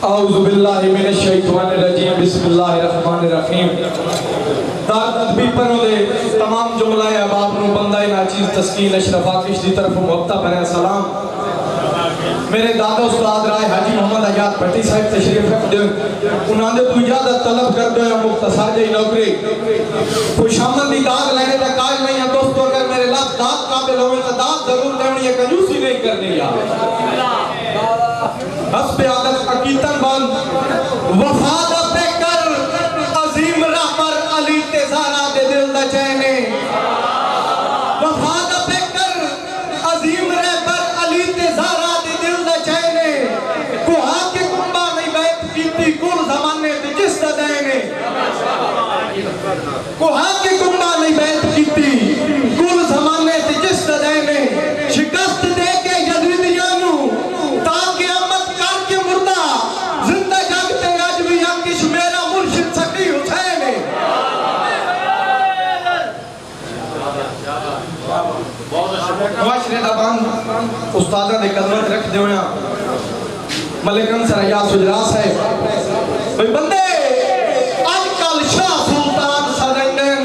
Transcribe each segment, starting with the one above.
औज़ुबिल्लाहि मिनश्शैतानिर्रजीम बिस्मिल्लाहिर्रहमानिर्रहीम। दादी परों दे तमाम जुमलाए अहबाब नूं बंदाए नाचीज़ तस्कीन अशरफ आकिश दी तरफ मुहब्बत भरा सलाम। मेरे दादा उस्ताद राय हाजी मोहम्मद आजाद भट्टी साहब तशरीफ रखते उन्होंने तो इजाजत तलब कर दो या मुख्तसर जी नौकरी खुशामद की दाग लेने का काज नहीं है दोस्तों। अगर मेरे लफ्ज़ दाग काबिल हो तो दाग जरूर देनी है, कंजूसी नहीं करनी यार। हस्बे आदत अकीदतन बंद वफाद पे कर अजीम रहबर अली तेजारा दे दिल दा चैने वफाद पे कर अजीम रहबर अली तेजारा दे दिल दा चैने कुहा के कुंबा नहीं बैठ कीती कुल जमाने ते जिस दा देने कुहा के कुंबा नहीं बैठ कीती कुल जमाने ते जिस दा देने शिकस्त दे के यजीदियां नु ताकि अमत करके मुर्दा जिंदा जागते आज भी यकीश मेरा मुर्शिद सकी हुसैन है। वाशरे दा बंद उस्तादा दे कदम रख देना मलिकन सरया सुजरा साहब भाई बंदे आजकल शाह सुल्तान सदैन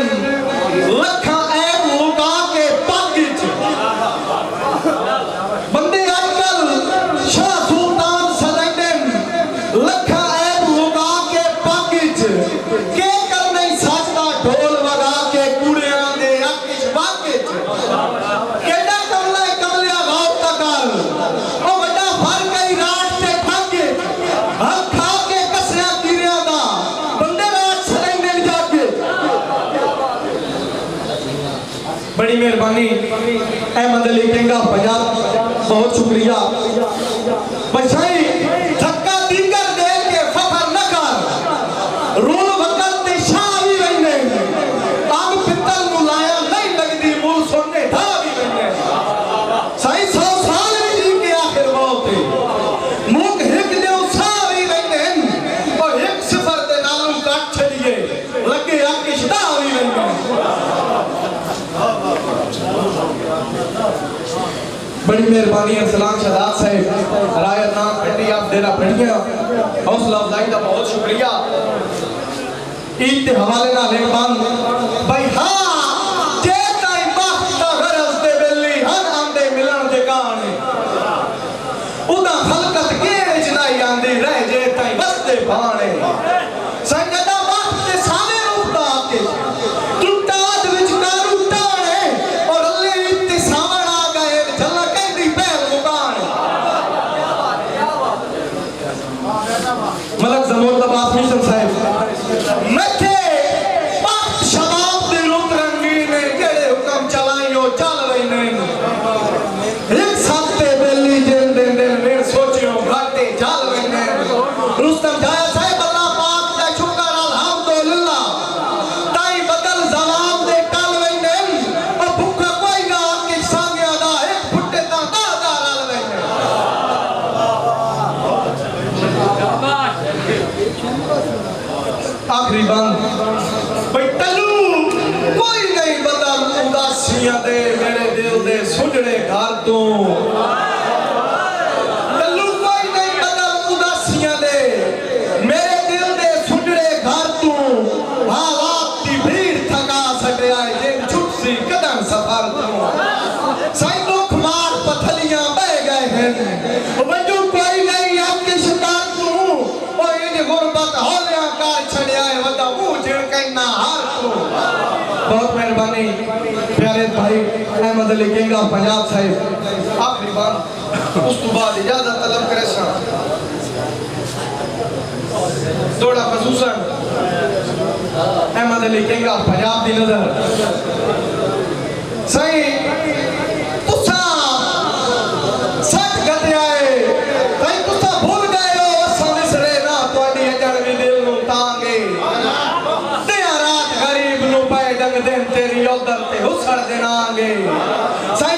लखा ऐब लुका के पग च बंदे आजकल शाह सुल्तान सदैन लखा ऐब लुका के पग च के करने साजदा ढोल वगा के कूड़ियां दे अकिश बाग च केड़ा कमला कमलिया गौर तकर ओ बड़ा फर्क है रात से ठग हम खा के कसया गिरिया दा बंदे रात सदैन जाके बड़ी मेहरबानी अहमद अली केंगा पंजाब बहुत शुक्रिया बचाई धक्का दीगर दे के फखर न कर रोल वक्त ते शाह भी वने आग पित्तल नु लाया नहीं लगदी मूल सुनने धा भी वने सही 100 साल भी जी के आखिर मौत मुख हिक दे सा भी वने और एक सिफर दे नालू काट छड़िए लगे आकिश दा भी वने। बड़ी मेहरबानी अरसलान शहजाद साहब रायत नाम खंडी आप डेरा पढ़िया हौसला अफजाई का बहुत शुक्रिया। ईद के हवाले ना लेखबान भाई हाँ जे ताई बात दा गरज दे बेली हन आंदे मिलन दे गाने उदा खलकत केड़ च नहीं आंदी रह जे ताई बसते भाने संगदा बात ते सारे रूप दा के टुटाद विच कारू टाणे और अल्ले इत्ते सावण आ गए झलक दी पैर मुकान मलक जमोर दबास मिशन साहब नखे बात शबाब दे रूप रंगीन जेड़े हुक्म चलाइयो चल वैने एक साथे बेली जेल दे दिल में सोचियो घाटे चल वैने रुस्तम जाया साहब अल्लाह पाक दा शुक्र अल्हम्दुलिल्लाह ताई बदल जवाब दे टल वैने और भूखा कोई ना के सांगिया दा एक फुट्टे दा दा रल वैने। आखिरी बंद भाई तलू कोई नहीं बदल उदासियां दे मेरे दिल दे सुजड़े घर तो तलू कोई नहीं बदल उदासियां दे मेरे दिल दे सुजड़े घर तो हालात की भीड़ थका सटिया जिन छुट सी कदम सफर तो साईं दुख मार पथलियां बह गए हैं वजू कोई नहीं आपके शिकार तू ओ इन गुरबत होलियां कार छड़िया है वदा मुंह झिड़कना हार तू। बहुत मेहरबानी प्यारे भाई अहमद अली केंगा पंजाब साहब आखिरी बात उस तो बाद इजाजत तलब करे सा थोड़ा खसूसन अहमद अली केंगा पंजाब दी नजर सही तुसा सच गतिया है सही तुसा भूल गए हो असां विसरे ना तोड़ी अजण भी दिल नु तांगे दिया रात गरीब नु पै डंग दिन तेरी उधर ते हुसड़ देनांगे सही